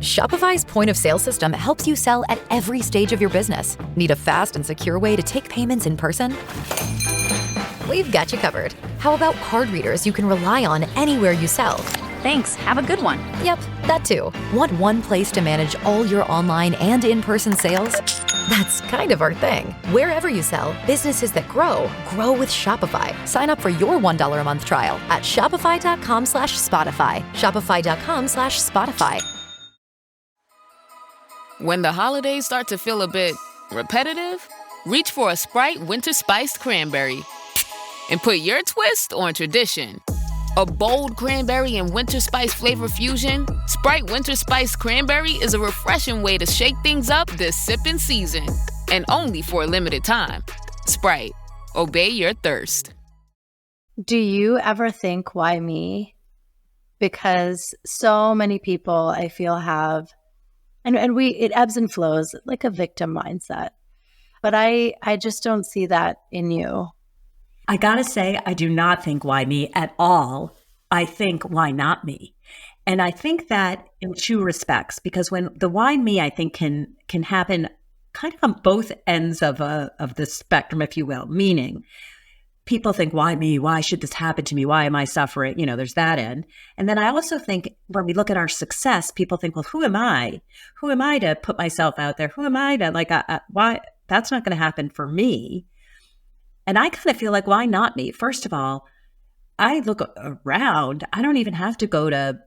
Shopify's point of sale system helps you sell at every stage of your business. Need a fast and secure way to take payments in person? We've got you covered. How about card readers you can rely on anywhere you sell? Thanks. Have a good one. Yep, that too. Want one place to manage all your online and in-person sales? That's kind of our thing. Wherever you sell, businesses that grow with Shopify. Sign up for your $1 a month trial at shopify.com/Spotify. Shopify.com/Spotify. When the holidays start to feel a bit repetitive, reach for a Sprite Winter Spiced Cranberry and put your twist on tradition. A bold cranberry and winter spice flavor fusion, Sprite Winter Spiced Cranberry is a refreshing way to shake things up this sipping season. And only for a limited time. Sprite, obey your thirst. Do you ever think, why me? Because so many people I feel have, and it ebbs and flows like a victim mindset. But I just don't see that in you. I gotta say, I do not think why me at all. I think why not me? And I think that in two respects, because when the why me, I think can happen kind of on both ends of the spectrum, if you will, meaning people think, why me? Why should this happen to me? Why am I suffering? There's that end. And then I also think when we look at our success, people think, well, who am I? Who am I to put myself out there? Who am I to why? That's not going to happen for me. And I kind of feel like, why not me? First of all, I look around. I don't even have to go to,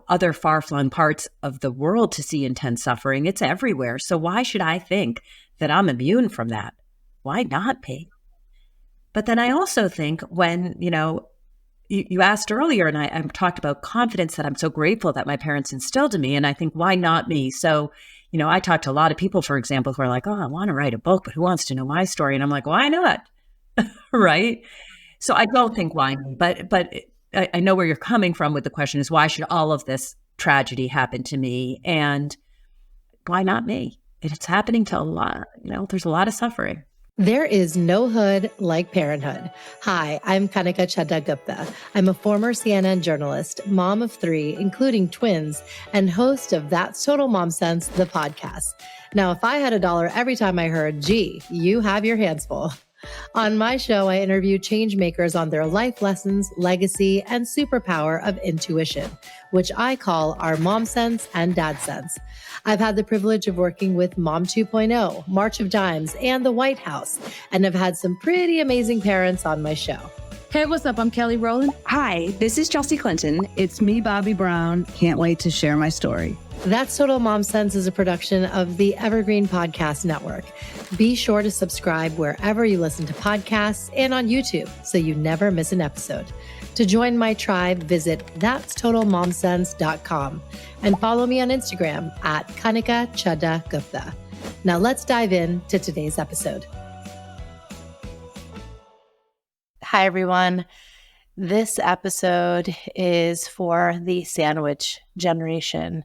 other far-flung parts of the world to see intense suffering. It's everywhere. So why should I think that I'm immune from that? Why not me? But then I also think when, you asked earlier, and I talked about confidence, that I'm so grateful that my parents instilled in me. And I think, why not me? So, I talk to a lot of people, for example, who are like, oh, I want to write a book, but who wants to know my story? And I'm like, why not? Right? So I don't think why me, but I know where you're coming from with the question is, why should all of this tragedy happen to me? And why not me? It's happening to a lot, there's a lot of suffering. There is no hood like parenthood. Hi, I'm Kanika Chadda Gupta. I'm a former CNN journalist, mom of 3, including twins, and host of That's Total Mom Sense, the podcast. Now, if I had $1 every time I heard, gee, you have your hands full. On my show, I interview change makers on their life lessons, legacy, and superpower of intuition, which I call our Mom Sense and Dad Sense. I've had the privilege of working with Mom 2.0, March of Dimes, and the White House, and have had some pretty amazing parents on my show. Hey, what's up? I'm Kelly Rowland. Hi, this is Chelsea Clinton. It's me, Bobby Brown. Can't wait to share my story. That's Total Mom Sense is a production of the Evergreen Podcast Network. Be sure to subscribe wherever you listen to podcasts and on YouTube so you never miss an episode. To join my tribe, visit that'stotalmomsense.com and follow me on Instagram at Kanika Chadda Gupta. Now let's dive into today's episode. Hi, everyone. This episode is for the sandwich generation.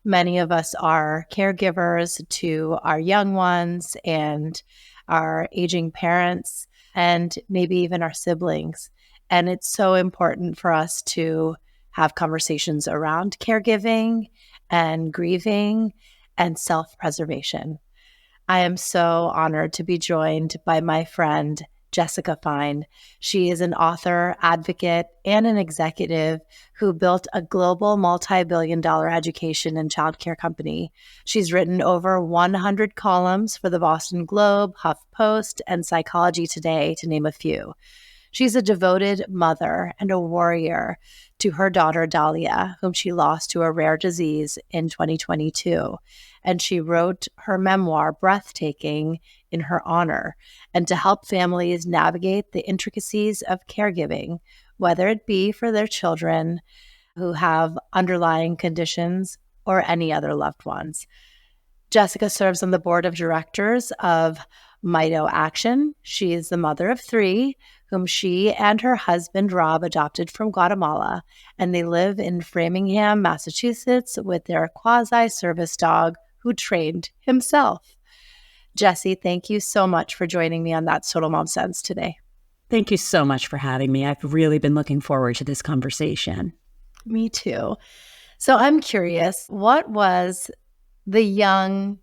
Many of us are caregivers to our young ones and our aging parents and maybe even our siblings. And it's so important for us to have conversations around caregiving and grieving and self-preservation. I am so honored to be joined by my friend, Jessica Fein. She is an author, advocate, and an executive who built a global multi-billion-dollar education and childcare company. She's written over 100 columns for the Boston Globe, HuffPost, and Psychology Today, to name a few. She's a devoted mother and a warrior to her daughter, Dalia, whom she lost to a rare disease in 2022. And she wrote her memoir, Breathtaking, in her honor, and to help families navigate the intricacies of caregiving, whether it be for their children who have underlying conditions or any other loved ones. Jessica serves on the board of directors of Mito Action. She is the mother of 3, whom she and her husband, Rob, adopted from Guatemala, and they live in Framingham, Massachusetts, with their quasi-service dog, who trained himself. Jessie, thank you so much for joining me on That's Total Mom Sense today. Thank you so much for having me. I've really been looking forward to this conversation. Me too. So I'm curious, what was the young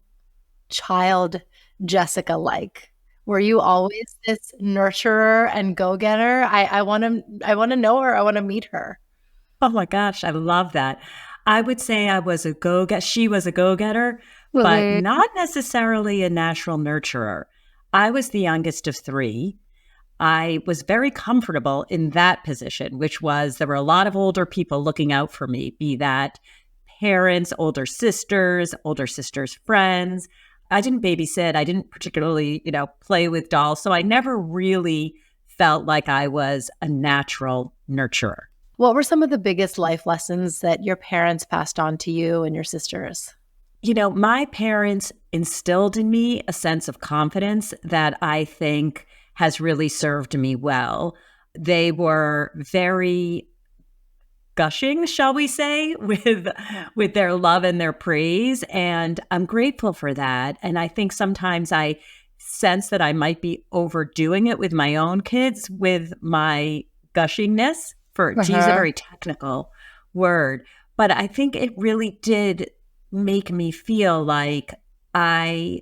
child Jessica like? Were you always this nurturer and go-getter? I want to know her. I want to meet her. Oh my gosh, I love that. I would say I was a go-getter. She was a go-getter, but not necessarily a natural nurturer. I was the youngest of three. I was very comfortable in that position, which was there were a lot of older people looking out for me, be that parents, older sisters friends. I didn't babysit. I didn't particularly, play with dolls. So I never really felt like I was a natural nurturer. What were some of the biggest life lessons that your parents passed on to you and your sisters? My parents instilled in me a sense of confidence that I think has really served me well. They were very gushing, shall we say, with their love and their praise. And I'm grateful for that. And I think sometimes I sense that I might be overdoing it with my own kids with my gushingness, to use a very technical word. But I think it really did make me feel like I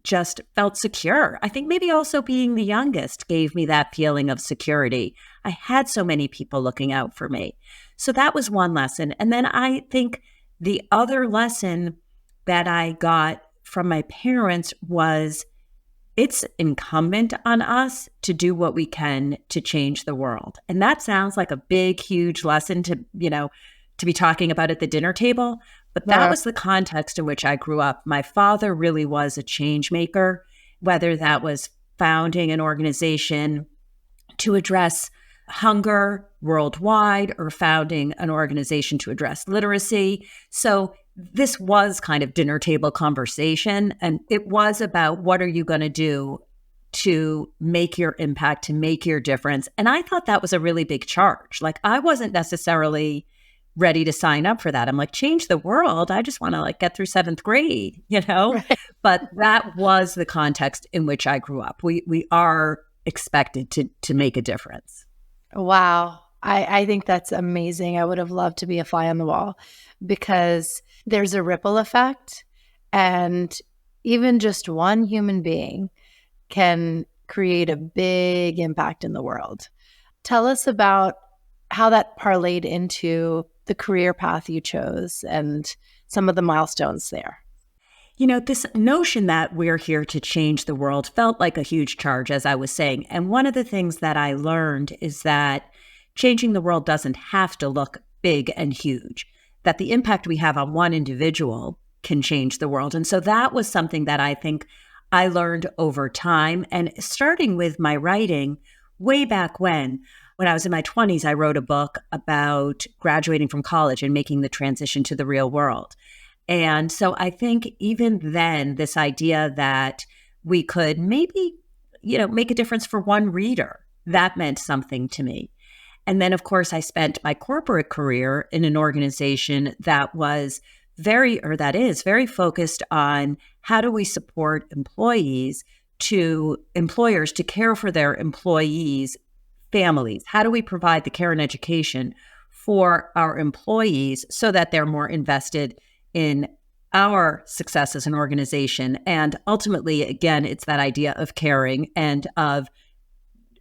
just felt secure. I think maybe also being the youngest gave me that feeling of security. I had so many people looking out for me. So that was one lesson. And then I think the other lesson that I got from my parents was it's incumbent on us to do what we can to change the world. And that sounds like a big, huge lesson to be talking about at the dinner table. But that was the context in which I grew up. My father really was a change maker, whether that was founding an organization to address hunger worldwide or founding an organization to address literacy. So this was kind of dinner table conversation. And it was about what are you going to do to make your impact, to make your difference. And I thought that was a really big charge. Like I wasn't necessarily ready to sign up for that. I'm like, change the world. I just want to get through 7th grade, Right. But that was the context in which I grew up. We are expected to make a difference. Wow. I think that's amazing. I would have loved to be a fly on the wall because there's a ripple effect, and even just one human being can create a big impact in the world. Tell us about how that parlayed into the career path you chose and some of the milestones there. This notion that we're here to change the world felt like a huge charge, as I was saying. And one of the things that I learned is that changing the world doesn't have to look big and huge, that the impact we have on one individual can change the world. And so that was something that I think I learned over time. And starting with my writing way back when I was in my 20s, I wrote a book about graduating from college and making the transition to the real world. And so I think even then, this idea that we could maybe, make a difference for one reader, that meant something to me. And then, of course, I spent my corporate career in an organization that is very focused on how do we support employers to care for their employees' families? How do we provide the care and education for our employees so that they're more invested in our success as an organization? And ultimately, again, it's that idea of caring and of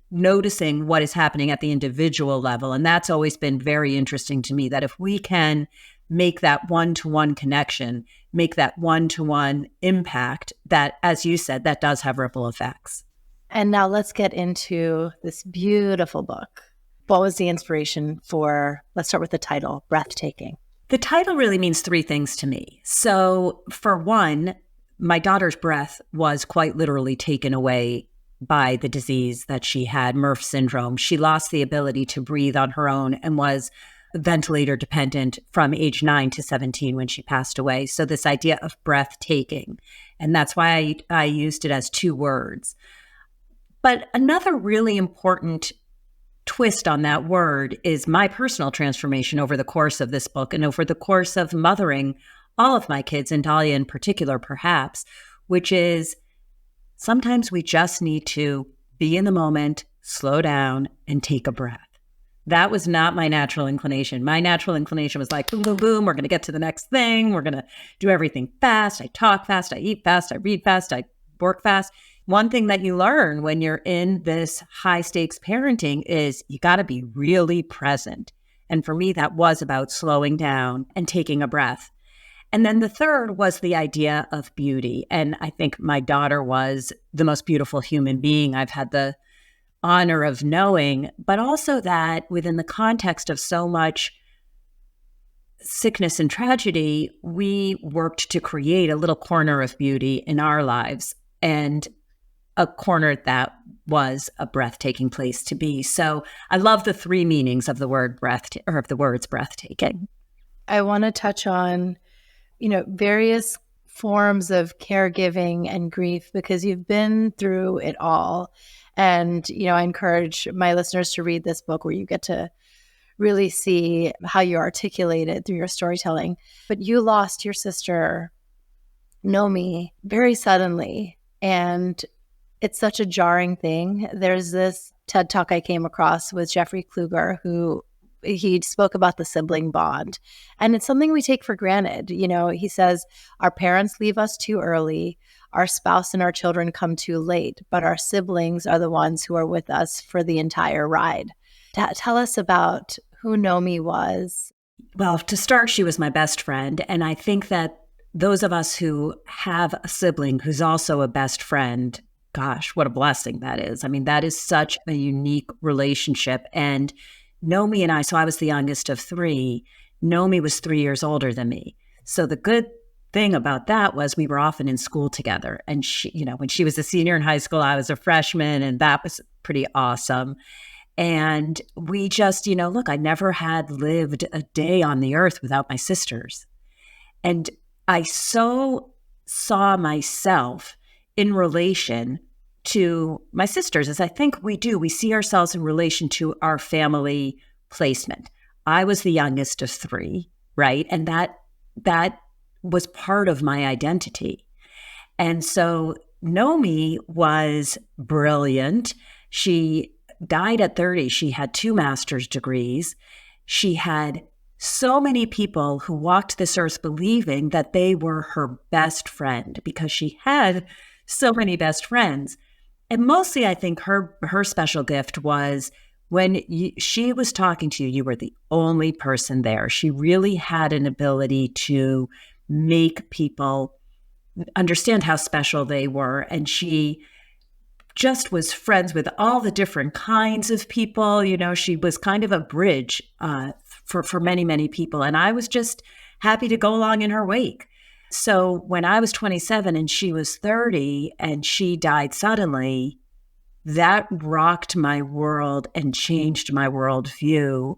noticing what is happening at the individual level. And that's always been very interesting to me, that if we can make that one-to-one connection, make that one-to-one impact, that, as you said, that does have ripple effects. And now let's get into this beautiful book. What was the inspiration for, let's start with the title, Breathtaking? The title really means 3 things to me. So for one, my daughter's breath was quite literally taken away by the disease that she had, MERFF Syndrome. She lost the ability to breathe on her own and was ventilator dependent from age 9 to 17 when she passed away. So this idea of breathtaking, and that's why I used it as 2 words. But another really important twist on that word is my personal transformation over the course of this book and over the course of mothering all of my kids, and Dalia in particular, perhaps, which is sometimes we just need to be in the moment, slow down, and take a breath. That was not my natural inclination. My natural inclination was like, boom, boom, boom. We're going to get to the next thing. We're going to do everything fast. I talk fast. I eat fast. I read fast. I work fast. One thing that you learn when you're in this high stakes parenting is you got to be really present. And for me, that was about slowing down and taking a breath. And then the third was the idea of beauty. And I think my daughter was the most beautiful human being I've had the honor of knowing, but also that within the context of so much sickness and tragedy, we worked to create a little corner of beauty in our lives, and a corner that was a breathtaking place to be. So I love the three meanings of the word of the words breathtaking. I want to touch on, various forms of caregiving and grief, because you've been through it all. And, I encourage my listeners to read this book where you get to really see how you articulate it through your storytelling. But you lost your sister, Nomi, very suddenly. And it's such a jarring thing. There's this TED Talk I came across with Jeffrey Kluger, who he spoke about the sibling bond. And it's something we take for granted. He says, our parents leave us too early. Our spouse and our children come too late, but our siblings are the ones who are with us for the entire ride. Tell us about who Nomi was. Well, to start, she was my best friend. And I think that those of us who have a sibling who's also a best friend, gosh, what a blessing that is. I mean, that is such a unique relationship. And Nomi and I, so I was the youngest of three. Nomi was 3 years older than me. So the good thing about that was we were often in school together. And she, when she was a senior in high school, I was a freshman, and that was pretty awesome. And we just, look, I never had lived a day on the earth without my sisters. And I so saw myself in relation to my sisters, as I think we do. We see ourselves in relation to our family placement. I was the youngest of three, right? And that was part of my identity. And so Nomi was brilliant. She died at 30. She had 2 master's degrees. She had so many people who walked this earth believing that they were her best friend because she had so many best friends. And mostly, I think her special gift was when she was talking to you, you were the only person there. She really had an ability to make people understand how special they were. And she just was friends with all the different kinds of people. She was kind of a bridge for many, many people. And I was just happy to go along in her wake. So when I was 27 and she was 30 and she died suddenly, that rocked my world and changed my worldview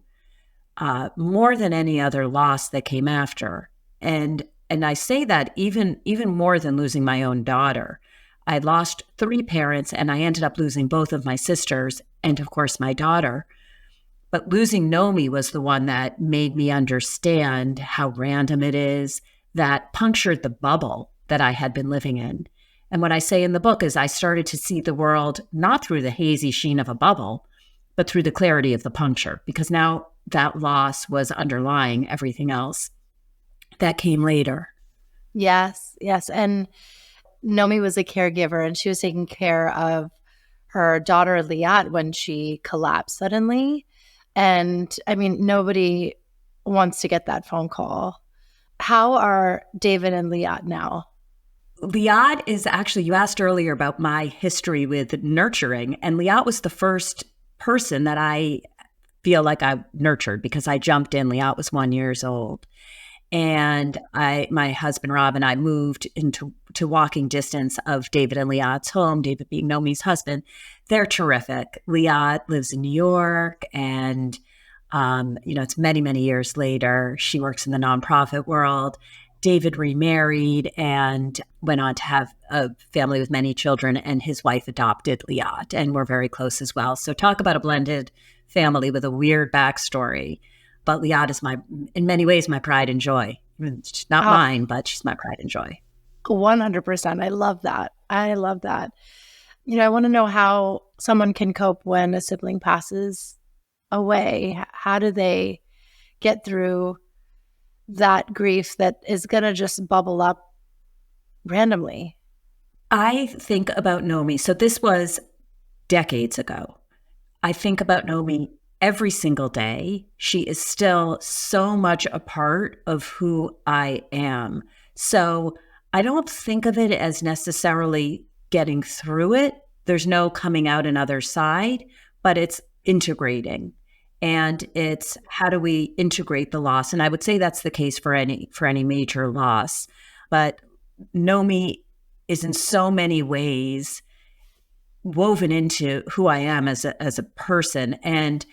more than any other loss that came after. And I say that even more than losing my own daughter. I lost 3 parents, and I ended up losing both of my sisters and, of course, my daughter. But losing Nomi was the one that made me understand how random it is, that punctured the bubble that I had been living in. And what I say in the book is I started to see the world not through the hazy sheen of a bubble, but through the clarity of the puncture, because now that loss was underlying everything else that came later. Yes. And Nomi was a caregiver, and she was taking care of her daughter, Liat, when she collapsed suddenly. And I mean, nobody wants to get that phone call. How are David and Liat now? Liat is actually, you asked earlier about my history with nurturing, and Liat was the first person that I feel like I nurtured because I jumped in. Liat was 1 year old. And my husband, Rob, and I moved into walking distance of David and Liat's home, David being Nomi's husband. They're terrific. Liat lives in New York, and, it's many, many years later. She works in the nonprofit world. David remarried and went on to have a family with many children, and his wife adopted Liat, and we're very close as well. So talk about a blended family with a weird backstory. But Liat is in many ways, my pride and joy. She's not mine, but she's my pride and joy. 100%. I love that. I want to know how someone can cope when a sibling passes away? How do they get through that grief that is going to just bubble up randomly? I think about Nomi. So this was decades ago. I think about Nomi every single day. She is still so much a part of who I am. So I don't think of it as necessarily getting through it. There's no coming out another side, but it's integrating. And it's how do we integrate the loss? And I would say that's the case for any major loss. But Nomi is in so many ways woven into who I am as a person. And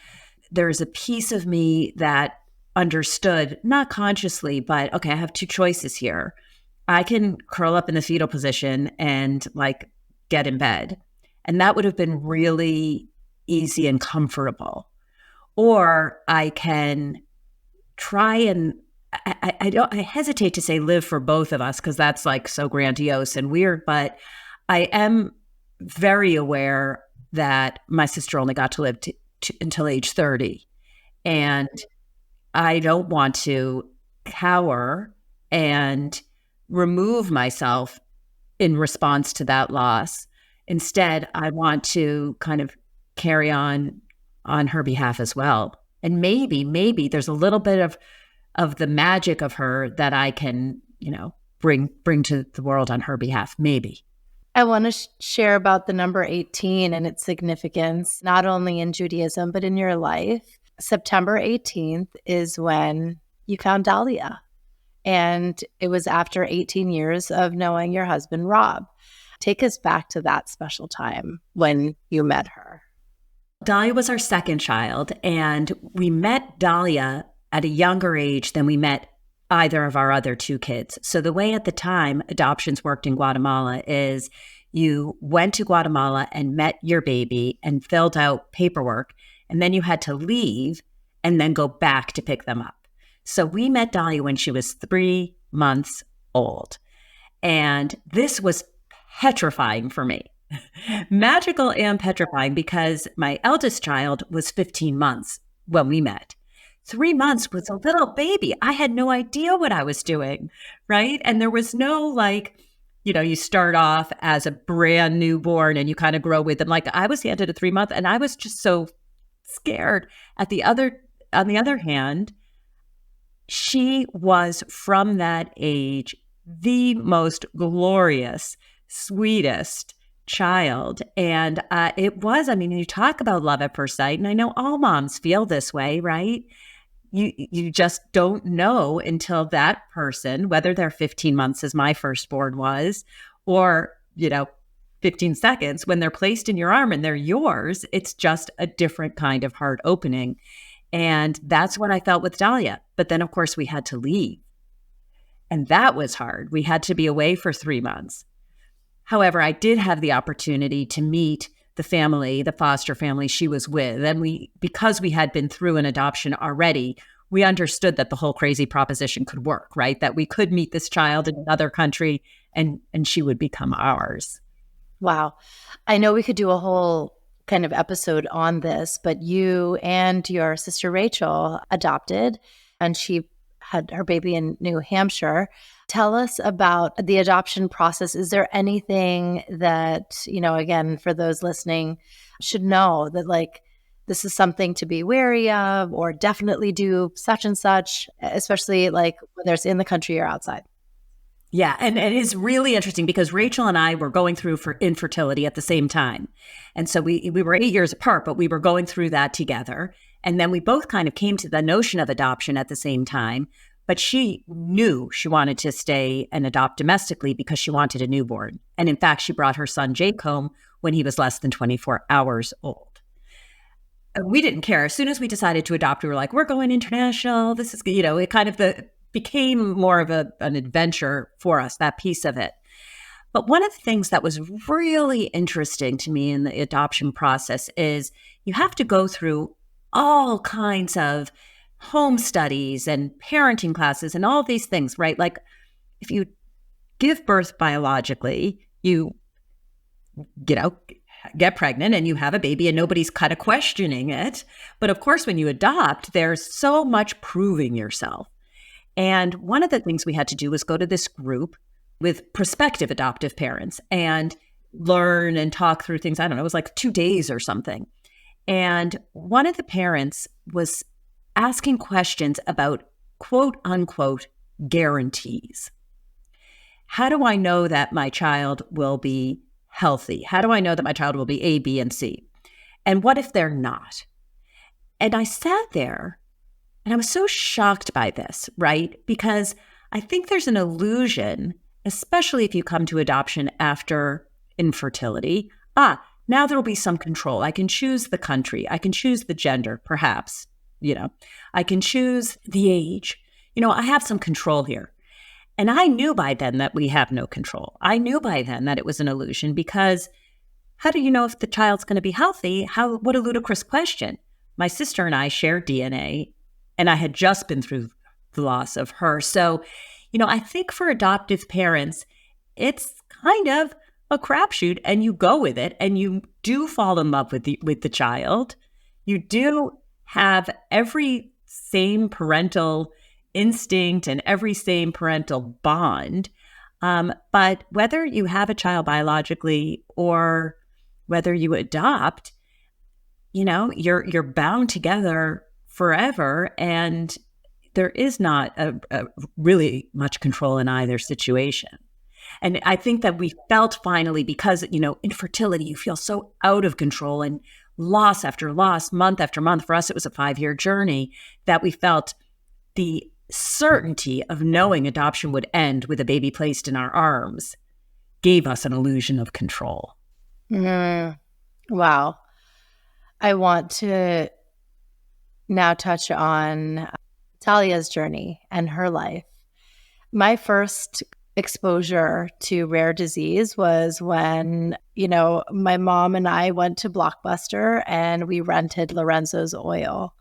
there's a piece of me that understood, not consciously, but okay, I have two choices here. I can curl up in the fetal position and like get in bed. And that would have been really easy and comfortable. Or I can try and I hesitate to say live for both of us because that's like so grandiose and weird, but I am very aware that my sister only got to live until age 30. And I don't want to cower and remove myself in response to that loss. Instead, I want to kind of carry on her behalf as well. And maybe there's a little bit of the magic of her that I can, bring to the world on her behalf. Maybe. I want to share about the number 18 and its significance, not only in Judaism, but in your life. September 18th is when you found Dalia. And it was after 18 years of knowing your husband, Rob. Take us back to that special time when you met her. Dalia was our second child, and we met Dalia at a younger age than we met either of our other two kids. So the way at the time adoptions worked in Guatemala is you went to Guatemala and met your baby and filled out paperwork, and then you had to leave and then go back to pick them up. So we met Dalia when she was 3 months old. And this was petrifying for me. Magical and petrifying because my eldest child was 15 months when we met. 3 months was a little baby. I had no idea what I was doing, right? And there was no you start off as a brand newborn and you kind of grow with them. Like I was handed a 3 month and I was just so scared. On the other hand, she was from that age the most glorious, sweetest child. And it was, you talk about love at first sight, and I know all moms feel this way, right? You just don't know until that person, whether they're 15 months as my firstborn was, or, 15 seconds when they're placed in your arm and they're yours, it's just a different kind of heart opening. And that's what I felt with Dalia. But then, of course, we had to leave. And that was hard. We had to be away for 3 months. However, I did have the opportunity to meet the family, the foster family she was with. And because we had been through an adoption already, we understood that the whole crazy proposition could work, right? That we could meet this child in another country and she would become ours. Wow. I know we could do a whole kind of episode on this, but you and your sister Rachel adopted, and she had her baby in New Hampshire. Tell us about the adoption process. Is there anything that, again, for those listening, should know that this is something to be wary of, or definitely do such and such, especially whether it's in the country or outside? Yeah. And it is really interesting because Rachel and I were going through for infertility at the same time. And so we were 8 years apart, but we were going through that together. And then we both kind of came to the notion of adoption at the same time. But she knew she wanted to stay and adopt domestically because she wanted a newborn. And in fact, she brought her son Jake home when he was less than 24 hours old. We didn't care. As soon as we decided to adopt, we were like, we're going international. This is, it kind of became more of an adventure for us, that piece of it. But one of the things that was really interesting to me in the adoption process is you have to go through all kinds of home studies and parenting classes and all these things, right? Like if you give birth biologically, you get pregnant and you have a baby and nobody's kind of questioning it. But of course, when you adopt, there's so much proving yourself. And one of the things we had to do was go to this group with prospective adoptive parents and learn and talk through things. I don't know, it was like 2 days or something. And one of the parents was asking questions about quote unquote guarantees. How do I know that my child will be healthy? How do I know that my child will be A, B, and C? And what if they're not? And I sat there and I was so shocked by this, right? Because I think there's an illusion, especially if you come to adoption after infertility. Now there will be some control. I can choose the country. I can choose the gender, perhaps. I can choose the age. I have some control here. And I knew by then that we have no control. I knew by then that it was an illusion, because how do you know if the child's going to be healthy? What a ludicrous question. My sister and I share DNA, and I had just been through the loss of her. So, I think for adoptive parents, it's kind of a crapshoot, and you go with it, and you do fall in love with the child. You do have every same parental instinct and every same parental bond. But whether you have a child biologically or whether you adopt, you're bound together forever. And there is not a really much control in either situation. And I think that we felt finally, because, infertility, you feel so out of control, and loss after loss, month after month. For us, it was a 5-year journey, that we felt the certainty of knowing adoption would end with a baby placed in our arms gave us an illusion of control. Wow. I want to now touch on Dalia's journey and her life. My first exposure to rare disease was when, my mom and I went to Blockbuster and we rented Lorenzo's oil.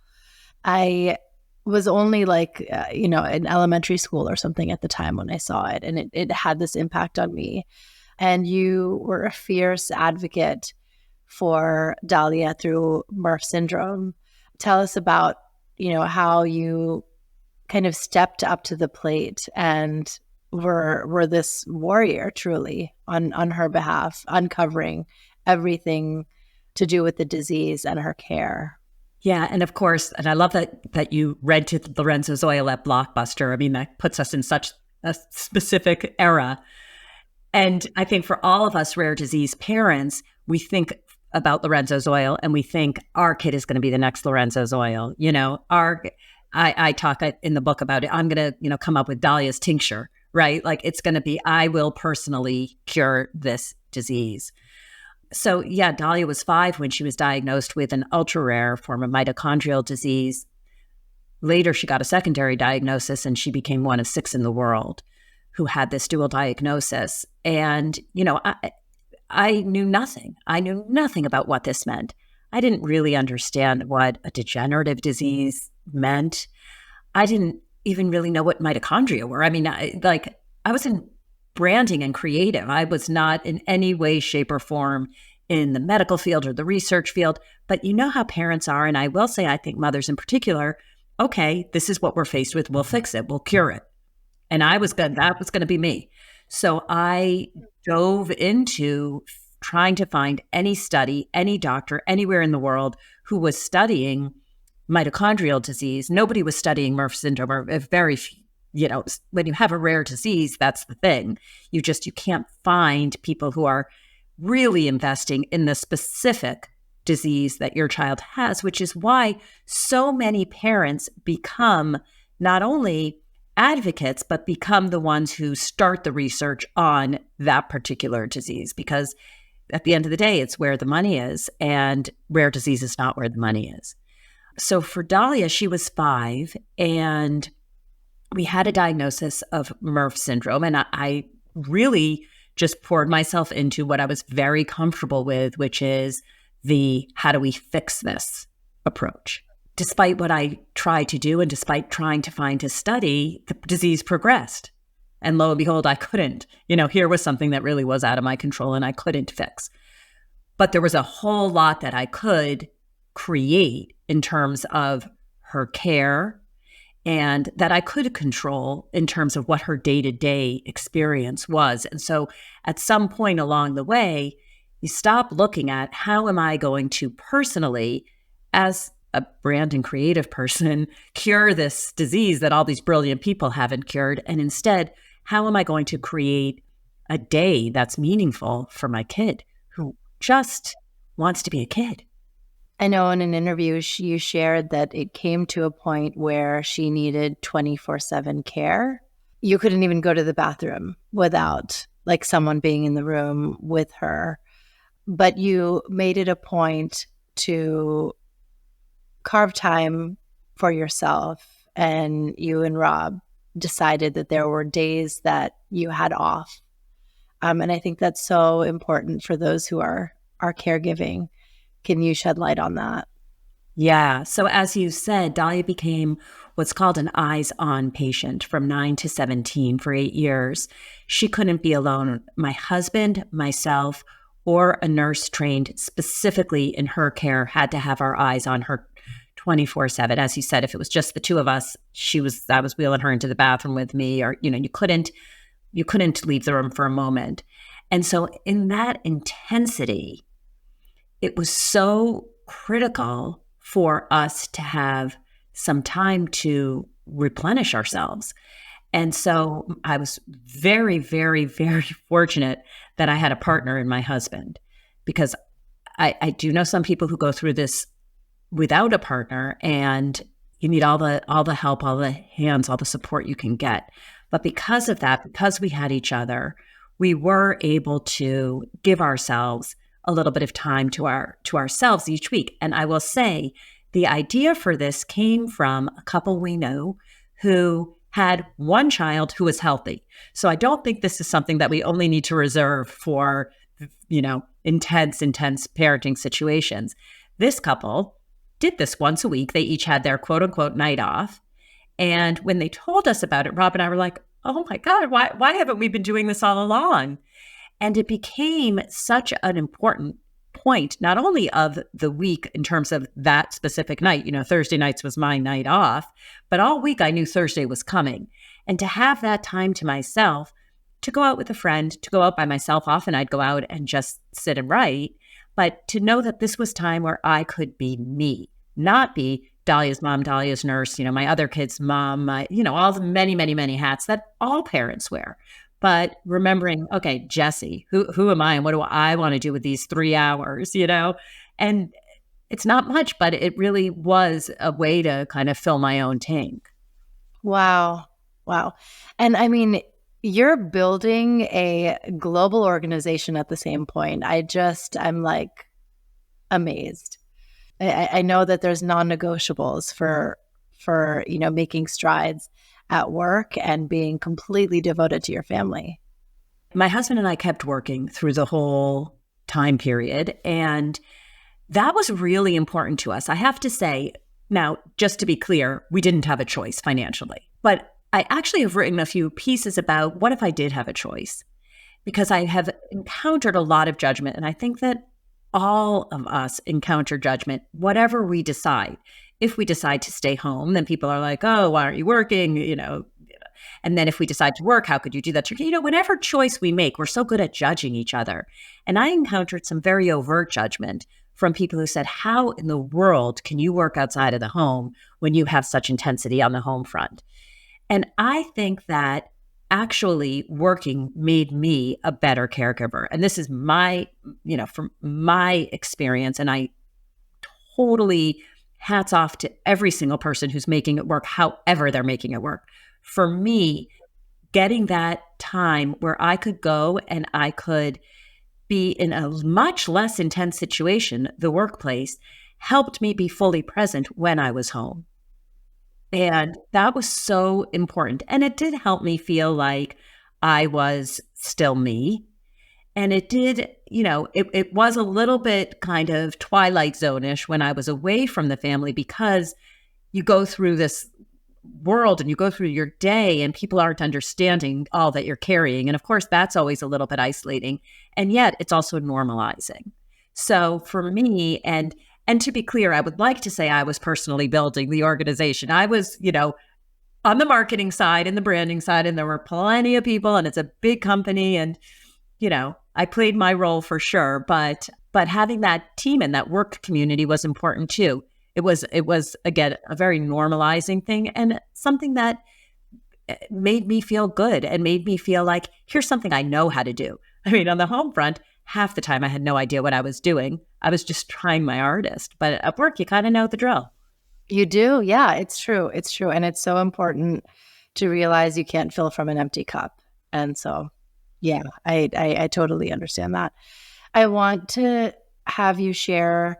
I was only in elementary school or something at the time when I saw it, and it had this impact on me. And you were a fierce advocate for Dalia through MERFF Syndrome. Tell us about, how you kind of stepped up to the plate and were this warrior truly on her behalf, uncovering everything to do with the disease and her care. Yeah. And of course, and I love that you rented Lorenzo's oil at Blockbuster. I mean, that puts us in such a specific era. And I think for all of us rare disease parents, we think about Lorenzo's oil and we think our kid is going to be the next Lorenzo's oil. I talk in the book about it. I'm going to, come up with Dalia's tincture, right? Like it's going to be, I will personally cure this disease. So yeah, Dalia was 5 when she was diagnosed with an ultra rare form of mitochondrial disease. Later, she got a secondary diagnosis and she became one of 6 in the world who had this dual diagnosis. And, I knew nothing. I knew nothing about what this meant. I didn't really understand what a degenerative disease meant. I didn't even really know what mitochondria were. I mean, I was in branding and creative. I was not in any way, shape, or form in the medical field or the research field. But you know how parents are, and I will say, I think mothers in particular, okay, this is what we're faced with. We'll fix it. We'll cure it. And that was going to be me. So I dove into trying to find any study, any doctor, anywhere in the world who was studying mitochondrial disease. Nobody was studying MERFF syndrome, or very few. When you have a rare disease, that's the thing. You can't find people who are really investing in the specific disease that your child has, which is why so many parents become not only advocates, but become the ones who start the research on that particular disease. Because at the end of the day, it's where the money is, and rare disease is not where the money is. So for Dalia, she was 5, and we had a diagnosis of MERFF syndrome, and I really just poured myself into what I was very comfortable with, which is the how do we fix this approach. Despite what I tried to do and despite trying to find a study, the disease progressed. And lo and behold, I couldn't. Here was something that really was out of my control and I couldn't fix. But there was a whole lot that I could create in terms of her care and that I could control in terms of what her day-to-day experience was. And so at some point along the way, you stop looking at how am I going to personally, as a brand and creative person, cure this disease that all these brilliant people haven't cured. And instead, how am I going to create a day that's meaningful for my kid who just wants to be a kid? I know in an interview, you shared that it came to a point where she needed 24/7 care. You couldn't even go to the bathroom without like someone being in the room with her. But you made it a point to carve time for yourself, and you and Rob decided that there were days that you had off. And I think that's so important for those who are caregiving. Can you shed light on that? Yeah. So as you said, Dalia became what's called an eyes-on patient from 9 to 17 for 8 years. She couldn't be alone. My husband, myself, or a nurse trained specifically in her care had to have our eyes on her 24/7. As you said, if it was just the two of us, I was wheeling her into the bathroom with me, or you couldn't leave the room for a moment. And so in that intensity, it was so critical for us to have some time to replenish ourselves. And so I was very, very, very fortunate that I had a partner in my husband, because I do know some people who go through this without a partner, and you need all the help, all the hands, all the support you can get. But because of that, because we had each other, we were able to give ourselves a little bit of time to ourselves each week. And I will say the idea for this came from a couple we know who had one child who was healthy. So I don't think this is something that we only need to reserve for, intense parenting situations. This couple did this once a week. They each had their quote unquote night off. And when they told us about it, Rob and I were like, oh my God, why haven't we been doing this all along? And it became such an important point, not only of the week in terms of that specific night, Thursday nights was my night off, but all week I knew Thursday was coming. And to have that time to myself, to go out with a friend, to go out by myself, often I'd go out and just sit and write, but to know that this was time where I could be me, not be Dalia's mom, Dalia's nurse, my other kid's mom, all the many, many, many hats that all parents wear. But remembering, okay, Jesse, who am I and what do I want to do with these 3 hours, And it's not much, but it really was a way to kind of fill my own tank. Wow. And I mean, you're building a global organization at the same point. I'm like amazed. I know that there's non-negotiables for making strides at work and being completely devoted to your family. My husband and I kept working through the whole time period, and that was really important to us. I have to say, now, just to be clear, we didn't have a choice financially, but I actually have written a few pieces about what if I did have a choice, because I have encountered a lot of judgment, and I think that all of us encounter judgment, whatever we decide. If we decide to stay home, then people are like, oh, why aren't you working? And then if we decide to work, how could you do that? Whatever choice we make, we're so good at judging each other. And I encountered some very overt judgment from people who said, how in the world can you work outside of the home when you have such intensity on the home front? And I think that actually working made me a better caregiver. And this is from my experience. And I totally hats off to every single person who's making it work, however they're making it work. For me, getting that time where I could go and I could be in a much less intense situation, the workplace, helped me be fully present when I was home. And that was so important. And it did help me feel like I was still me. And it did, it was a little bit kind of Twilight Zone-ish when I was away from the family, because you go through this world and you go through your day and people aren't understanding all that you're carrying. And of course, that's always a little bit isolating. And yet it's also normalizing. So for me, and to be clear, I would like to say I was personally building the organization. I was, on the marketing side and the branding side, and there were plenty of people, and it's a big company, and I played my role for sure. But having that team and that work community was important too. It was again a very normalizing thing, and something that made me feel good and made me feel like here's something I know how to do. I mean, on the home front, half the time I had no idea what I was doing. I was just trying my hardest. But at work, you kind of know the drill. You do. Yeah, it's true. It's true. And it's so important to realize you can't fill from an empty cup. And so, yeah, I totally understand that. I want to have you share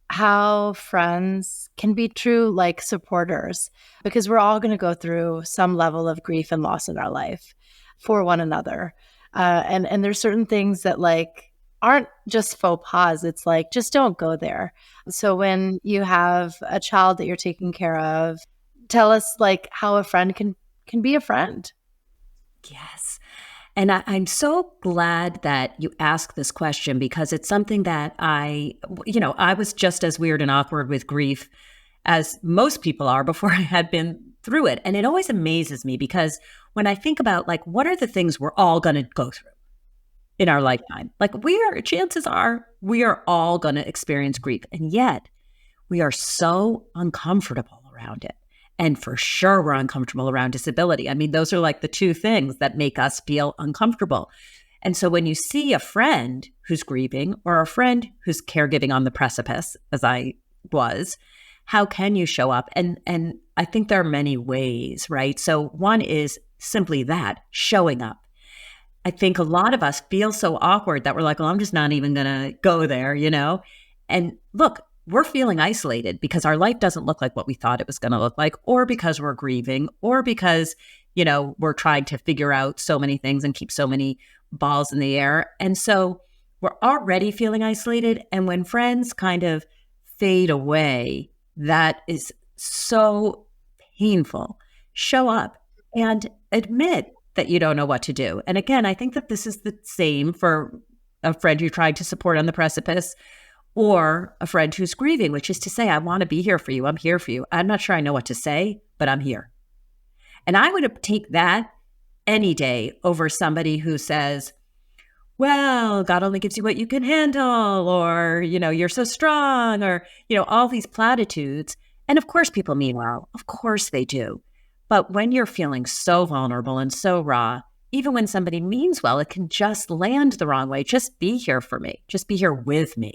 how friends can be true like supporters, because we're all going to go through some level of grief and loss in our life for one another. And there's certain things that like aren't just faux pas. It's like, just don't go there. So when you have a child that you're taking care of, tell us like how a friend can be a friend. Yes. And I'm so glad that you asked this question, because it's something that I was just as weird and awkward with grief as most people are before I had been through it. And it always amazes me, because when I think about like, what are the things we're all going to go through in our lifetime? Like chances are we are all going to experience grief. And yet we are so uncomfortable around it. And for sure, we're uncomfortable around disability. I mean, those are like the two things that make us feel uncomfortable. And so when you see a friend who's grieving or a friend who's caregiving on the precipice, as I was, how can you show up? And I think there are many ways, right? So one is simply that, showing up. I think a lot of us feel so awkward that we're like, well, I'm just not even going to go there, And look, we're feeling isolated because our life doesn't look like what we thought it was going to look like, or because we're grieving, or because, we're trying to figure out so many things and keep so many balls in the air. And so we're already feeling isolated. And when friends kind of fade away, that is so painful. Show up and admit that you don't know what to do. And again, I think that this is the same for a friend you tried to support on the precipice, or a friend who's grieving, which is to say, I want to be here for you. I'm here for you. I'm not sure I know what to say, but I'm here. And I would take that any day over somebody who says, well, God only gives you what you can handle, or, you're so strong, or, all these platitudes. And of course, people mean well. Of course they do. But when you're feeling so vulnerable and so raw, even when somebody means well, it can just land the wrong way. Just be here for me. Just be here with me.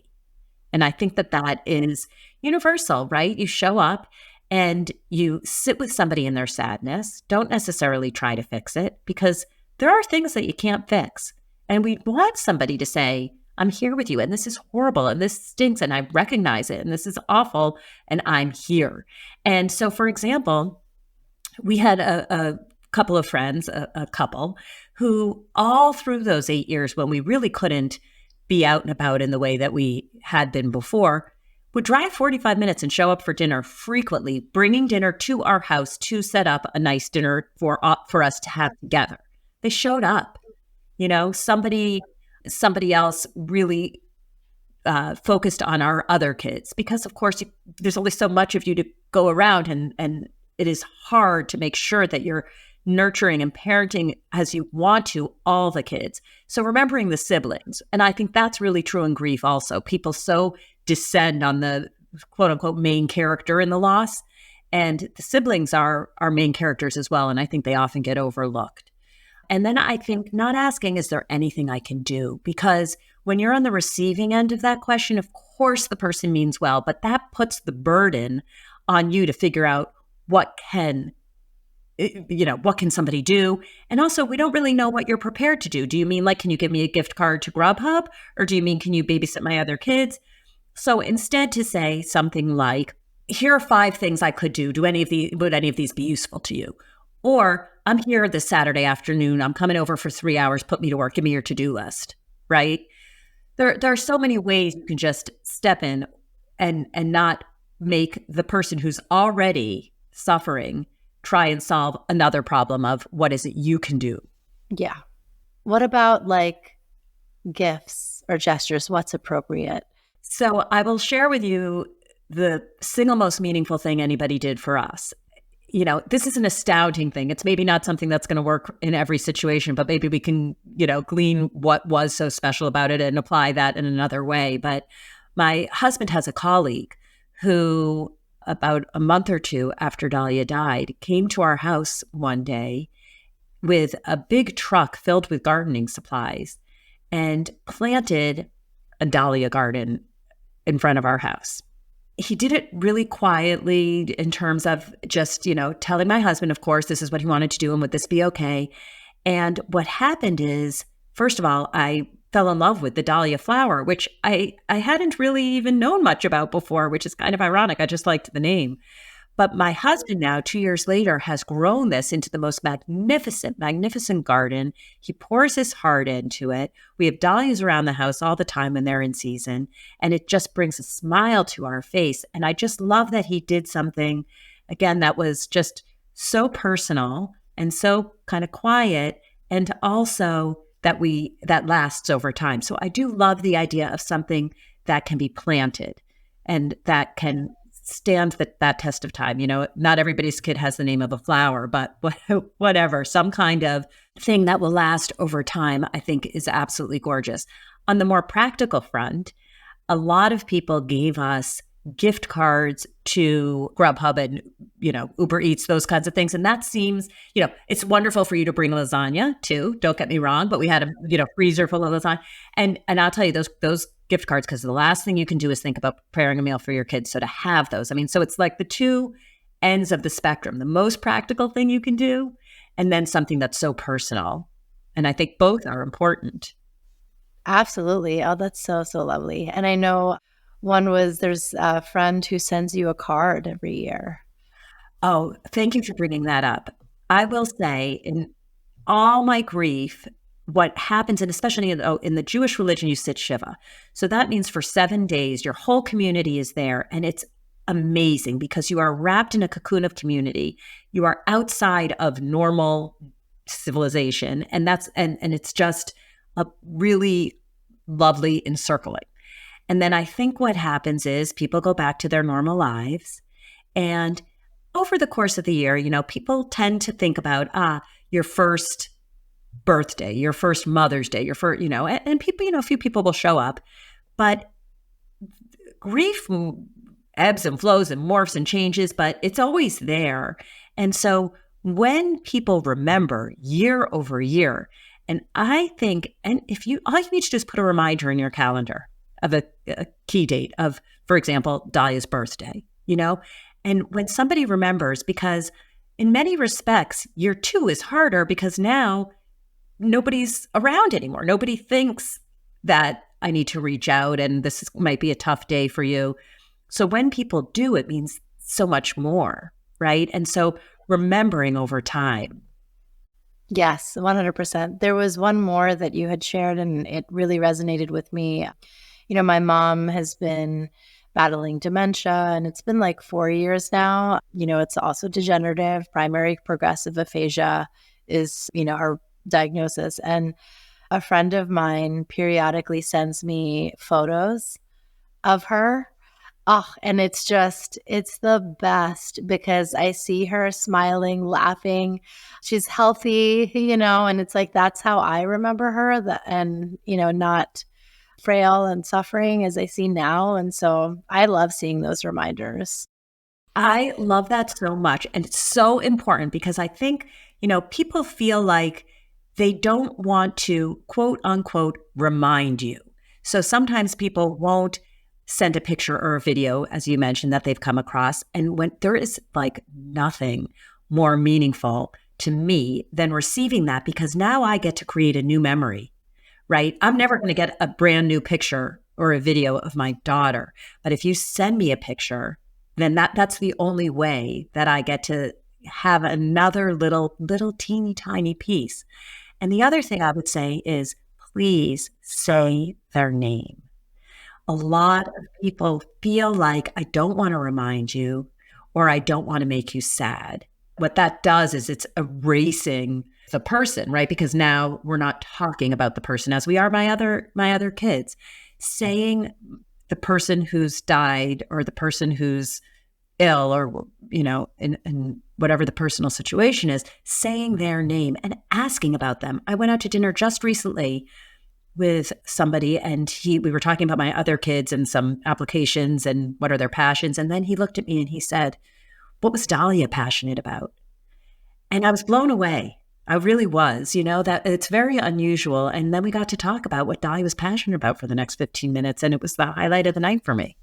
And I think that is universal, right? You show up and you sit with somebody in their sadness. Don't necessarily try to fix it, because there are things that you can't fix. And we want somebody to say, I'm here with you, and this is horrible, and this stinks, and I recognize it, and this is awful, and I'm here. And so, for example, we had a couple of friends, a couple, who all through those 8 years when we really couldn't be out and about in the way that we had been before, would drive 45 minutes and show up for dinner frequently, bringing dinner to our house to set up a nice dinner for us to have together. They showed up. Somebody else really focused on our other kids, because of course there's only so much of you to go around, and it is hard to make sure that you're nurturing and parenting as you want to all the kids. So remembering the siblings. And I think that's really true in grief also. People so descend on the quote unquote main character in the loss. And the siblings are our main characters as well. And I think they often get overlooked. And then I think not asking, is there anything I can do? Because when you're on the receiving end of that question, of course the person means well, but that puts the burden on you to figure out what can somebody do? And also, we don't really know what you're prepared to do. Do you mean like, can you give me a gift card to Grubhub? Or do you mean, can you babysit my other kids? So instead to say something like, here are 5 things I could do. Would any of these be useful to you? Or I'm here this Saturday afternoon. I'm coming over for 3 hours. Put me to work. Give me your to-do list, right? There are so many ways you can just step in and not make the person who's already suffering try and solve another problem of what is it you can do. Yeah. What about like gifts? words or gestures, what's appropriate? So I will share with you the single most meaningful thing anybody did for us. This is an astounding thing. It's maybe not something that's going to work in every situation, but maybe we can, glean what was so special about it and apply that in another way. But my husband has a colleague who, about a month or two after Dalia died, came to our house one day with a big truck filled with gardening supplies and planted a Dalia garden in front of our house. He did it really quietly in terms of just, telling my husband, of course, this is what he wanted to do and would this be okay? And what happened is, first of all, I fell in love with the Dalia flower, which I hadn't really even known much about before, which is kind of ironic. I just liked the name. But my husband now, 2 years later, has grown this into the most magnificent garden. He pours his heart into it. We have dahlias around the house all the time when they're in season, and it just brings a smile to our face. And I just love that he did something, again, that was just so personal and so kind of quiet, and also that lasts over time. So I do love the idea of something that can be planted and that can stand that test of time. Not everybody's kid has the name of a flower, but whatever, some kind of thing that will last over time, I think is absolutely gorgeous. On the more practical front, a lot of people gave us gift cards to Grubhub and, Uber Eats, those kinds of things. And that seems, it's wonderful for you to bring lasagna too. Don't get me wrong, but we had a freezer full of lasagna. And I'll tell you, those gift cards, because the last thing you can do is think about preparing a meal for your kids. So to have those, so it's like the two ends of the spectrum, the most practical thing you can do, and then something that's so personal. And I think both are important. Absolutely. Oh, that's so, so lovely. And I know there's a friend who sends you a card every year. Oh, thank you for bringing that up. I will say, in all my grief, what happens, and especially in the Jewish religion, you sit Shiva. So that means for 7 days, your whole community is there. And it's amazing because you are wrapped in a cocoon of community. You are outside of normal civilization. And it's just a really lovely encircling. And then I think what happens is people go back to their normal lives. And over the course of the year, people tend to think about, your first birthday, your first Mother's Day, your first, and people, a few people will show up. But grief ebbs and flows and morphs and changes, but it's always there. And so when people remember year over year, and I think, and all you need to do is put a reminder in your calendar of a key date of, for example, Dalia's birthday, and when somebody remembers, because in many respects, year 2 is harder because now nobody's around anymore. Nobody thinks that I need to reach out and might be a tough day for you. So when people do, it means so much more, right? And so remembering over time. Yes, 100%. There was one more that you had shared and it really resonated with me. My mom has been battling dementia and it's been like 4 years now. It's also degenerative. Primary progressive aphasia is, our diagnosis. And a friend of mine periodically sends me photos of her. Oh, and it's the best because I see her smiling, laughing. She's healthy, and it's like, that's how I remember her, and, not frail and suffering as I see now. And so I love seeing those reminders. I love that so much. And it's so important because I think, people feel like they don't want to, quote unquote, remind you. So sometimes people won't send a picture or a video, as you mentioned, that they've come across. And when there is like nothing more meaningful to me than receiving that, because now I get to create a new memory, right? I'm never going to get a brand new picture or a video of my daughter. But if you send me a picture, then that's the only way that I get to have another little teeny tiny piece. And the other thing I would say is, please say their name. A lot of people feel like, I don't want to remind you, or I don't want to make you sad. What that does is it's erasing the person, right? Because now we're not talking about the person as we are my other kids. Saying the person who's died or the person who's ill or, in whatever the personal situation is, saying their name and asking about them. I went out to dinner just recently with somebody and we were talking about my other kids and some applications and what are their passions. And then he looked at me and he said, "What was Dalia passionate about?" And I was blown away. I really was, that it's very unusual. And then we got to talk about what Dalia was passionate about for the next 15 minutes. And it was the highlight of the night for me.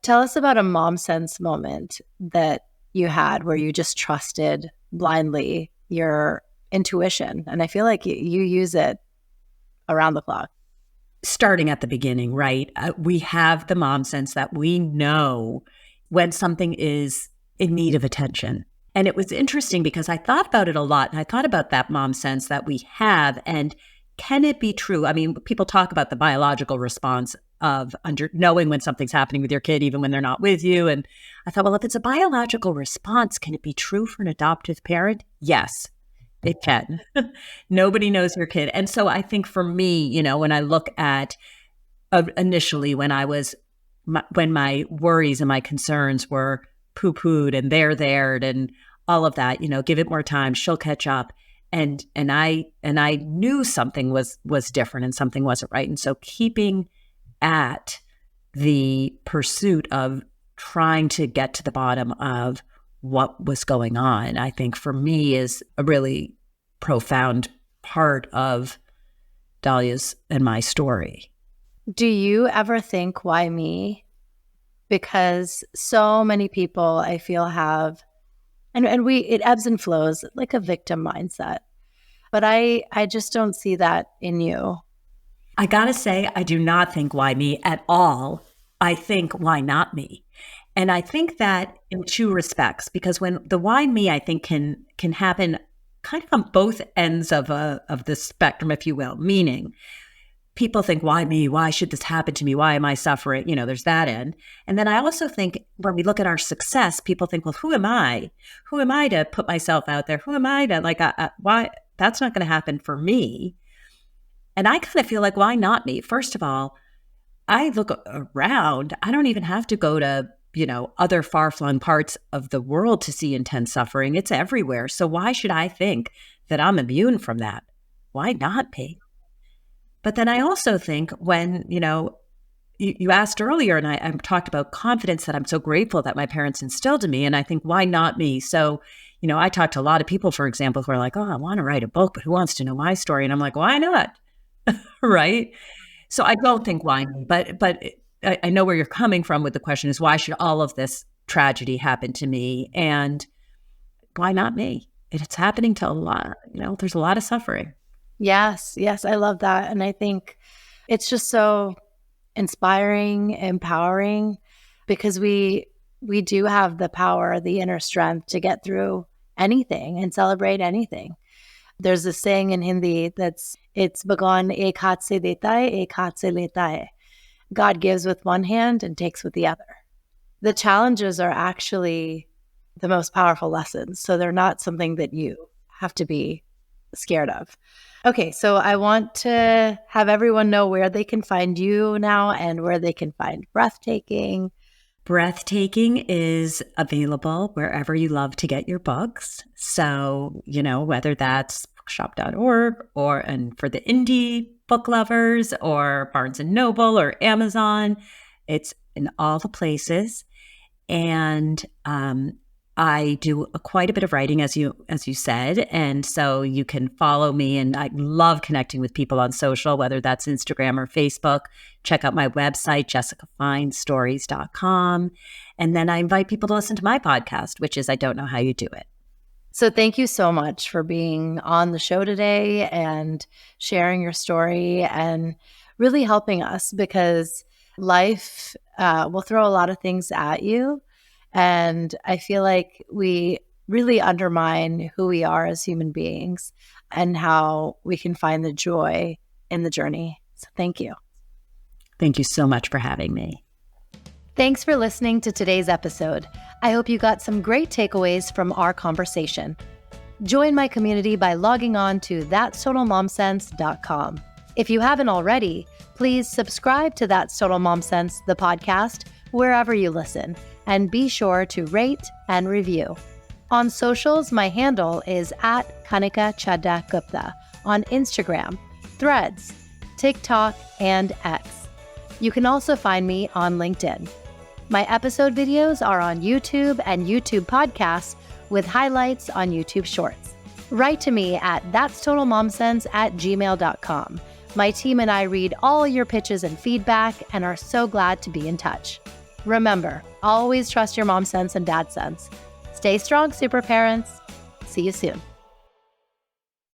Tell us about a mom sense moment that you had where you just trusted blindly your intuition. And I feel like you use it around the clock. Starting at the beginning, right? We have the mom sense that we know when something is in need of attention. And it was interesting because I thought about it a lot. And I thought about that mom sense that we have. And can it be true? I mean, people talk about the biological response of knowing when something's happening with your kid, even when they're not with you. And I thought, well, if it's a biological response, can it be true for an adoptive parent? Yes, it can. Nobody knows your kid. And so I think for me, when I look at initially when my worries and my concerns were poo-pooed and they're there and all of that, give it more time, she'll catch up. And I knew something was different and something wasn't right. And so keeping at the pursuit of trying to get to the bottom of what was going on, I think for me is a really profound part of Dalia's and my story. Do you ever think, why me? Because so many people I feel have, and it ebbs and flows like a victim mindset. But I just don't see that in you. I gotta say, I do not think why me at all. I think why not me? And I think that in two respects, because when the why me, I think can happen kind of on both ends of the spectrum, if you will, meaning people think, why me? Why should this happen to me? Why am I suffering? There's that end. And then I also think when we look at our success, people think, well, who am I? Who am I to put myself out there? Who am I to why? That's not going to happen for me. And I kind of feel like, why not me? First of all, I look around. I don't even have to go to, other far-flung parts of the world to see intense suffering. It's everywhere. So why should I think that I'm immune from that? Why not me? But then I also think when, you asked earlier, and I talked about confidence that I'm so grateful that my parents instilled in me. And I think, why not me? So, I talk to a lot of people, for example, who are like, oh, I want to write a book, but who wants to know my story? And I'm like, why not? Right? So I don't think why me, but I know where you're coming from with the question is, why should all of this tragedy happen to me? And why not me? It's happening to a lot, there's a lot of suffering. Yes, I love that. And I think it's just so inspiring, empowering, because we do have the power, the inner strength to get through anything and celebrate anything. There's a saying in Hindi it's Bhagwan ek haath se deta hai, ek haath se leta hai. God gives with one hand and takes with the other. The challenges are actually the most powerful lessons. So they're not something that you have to be scared of. Okay, so I want to have everyone know where they can find you now and where they can find Breathtaking. Breathtaking is available wherever you love to get your books. So, whether that's bookshop.org and for the indie book lovers or Barnes & Noble or Amazon, it's in all the places. And I do quite a bit of writing, as you said, and so you can follow me. And I love connecting with people on social, whether that's Instagram or Facebook. Check out my website, jessicafeinstories.com. And then I invite people to listen to my podcast, which is I Don't Know How You Do It. So thank you so much for being on the show today and sharing your story and really helping us, because life will throw a lot of things at you. And I feel like we really undermine who we are as human beings and how we can find the joy in the journey. So thank you. Thank you so much for having me. Thanks for listening to today's episode. I hope you got some great takeaways from our conversation. Join my community by logging on to thatstotalmomsense.com. If you haven't already, please subscribe to That's Total Mom Sense, the podcast, wherever you listen, and be sure to rate and review. On socials, my handle is at Kanika Chadda Gupta on Instagram, Threads, TikTok, and X. You can also find me on LinkedIn. My episode videos are on YouTube and YouTube podcasts with highlights on YouTube Shorts. Write to me at thatstotalmomsense@gmail.com. My team and I read all your pitches and feedback and are so glad to be in touch. Remember, always trust your mom sense and dad sense. Stay strong, super parents. See you soon.